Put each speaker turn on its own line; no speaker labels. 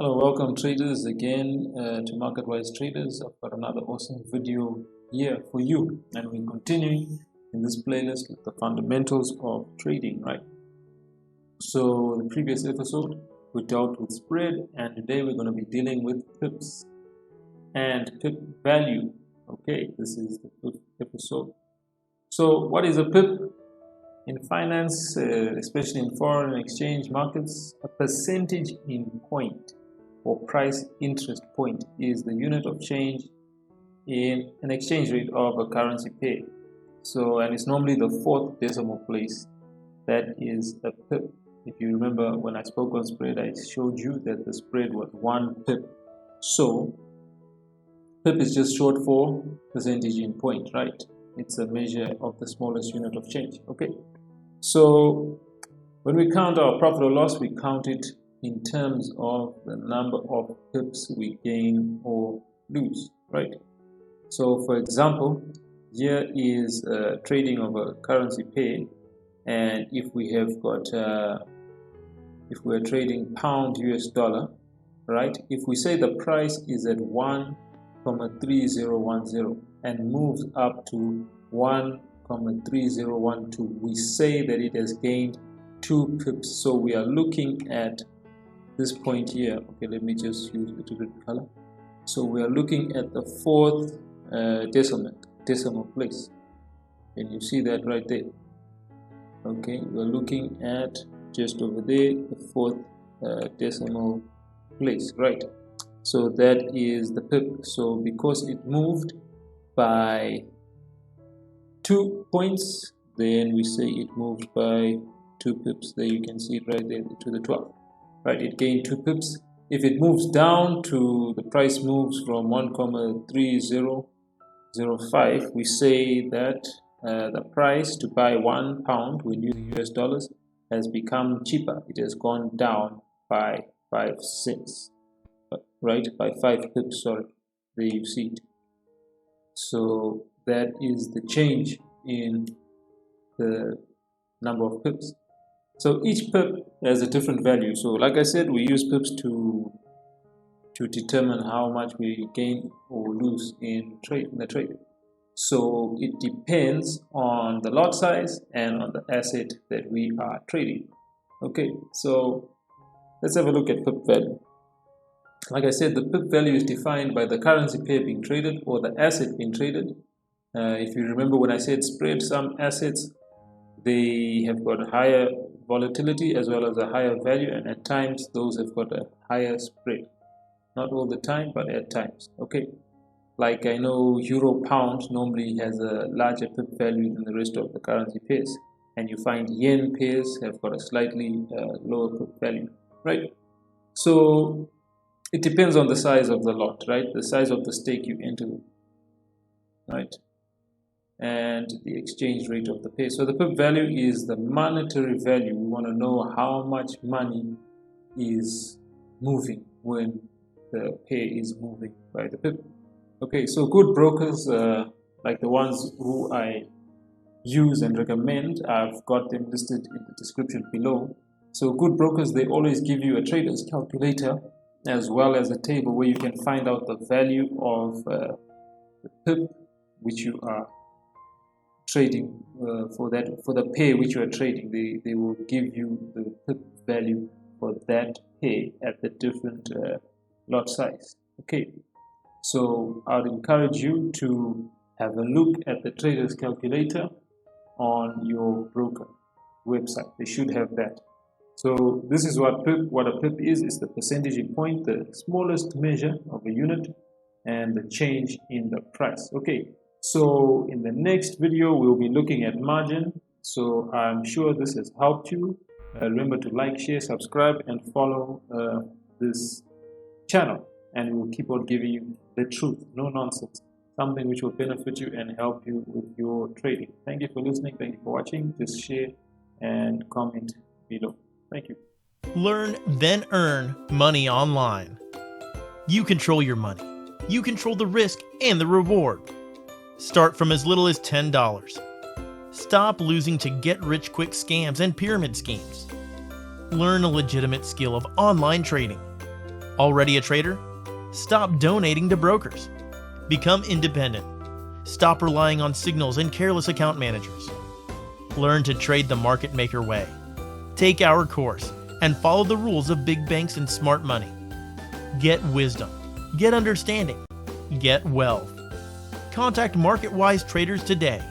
Hello, welcome traders again to Marketwise Traders. I've got another awesome video here for you, and we're continuing in this playlist with the fundamentals of trading, right? So the previous episode we dealt with spread, and today we're going to be dealing with pips and pip value. Okay, this is the fifth episode. So what is a pip? In finance, especially in foreign exchange markets, a percentage in point or price interest point is the unit of change in an exchange rate of a currency pair. So, and it's normally the fourth decimal place. That is a pip. If you remember when I spoke on spread, I showed you that the spread was 1 pip. So pip is just short for percentage in point, right? It's a measure of the smallest unit of change. Okay, so when we count our profit or loss, we count it in terms of the number of pips we gain or lose, right? So for example, here is trading of a currency pair, and if we have got if we're trading pound US dollar, right, if we say the price is at 1,3010 and moves up to 1,3012, we say that it has gained 2 pips. So we are looking at this point here. Okay, let me just use a different color. So we are looking at the fourth decimal place, and you see that right there. Okay, we're looking at just over there, the fourth decimal place, right? So that is the pip. So because it moved by 2 points, then we say it moved by 2 pips. There you can see it right there to the 12. Right, it gained 2 pips. If it moves down to the price moves from 1,3005, we say that the price to buy 1 pound when using US dollars has become cheaper. It has gone down by 5 cents, right? By 5 pips, sorry. There you see it. So that is the change in the number of pips. So each pip has a different value. So like I said, we use pips to determine how much we gain or lose in the trade. So it depends on the lot size and on the asset that we are trading. Okay, so let's have a look at pip value. Like I said, the pip value is defined by the currency pair being traded or the asset being traded. If you remember when I said spread, some assets, they have got higher volatility as well as a higher value, and at times those have got a higher spread. Not all the time, but at times. Okay, like I know euro pound normally has a larger pip value than the rest of the currency pairs, and you find yen pairs have got a slightly lower pip value, right? So it depends on the size of the lot, right? The size of the stake you enter, right? And the exchange rate of the pair. So the pip value is the monetary value. We want to know how much money is moving when the pair is moving by the pip. Okay, so good brokers like the ones who I use and recommend, I've got them listed in the description below. So good brokers, they always give you a trader's calculator as well as a table where you can find out the value of the pip which you are trading for the pair which you are trading. They will give you the pip value for that pair at the different lot size. Okay, so I would encourage you to have a look at the trader's calculator on your broker website. They should have that. So this is what a pip is the percentage in point, the smallest measure of a unit, and the change in the price. Okay, so in the next video we'll be looking at margin. So I'm sure this has helped you. Remember to like, share, subscribe, and follow this channel, and we'll keep on giving you the truth, no nonsense, something which will benefit you and help you with your trading. Thank you for listening. Thank you for watching. Just share and comment below. Thank you.
Learn, then earn money online. You control your money. You control the risk and the reward. Start from as little as $10. Stop losing to get-rich-quick scams and pyramid schemes. Learn a legitimate skill of online trading. Already a trader? Stop donating to brokers. Become independent. Stop relying on signals and careless account managers. Learn to trade the market maker way. Take our course and follow the rules of big banks and smart money. Get wisdom. Get understanding. Get wealth. Contact MarketWise Traders today.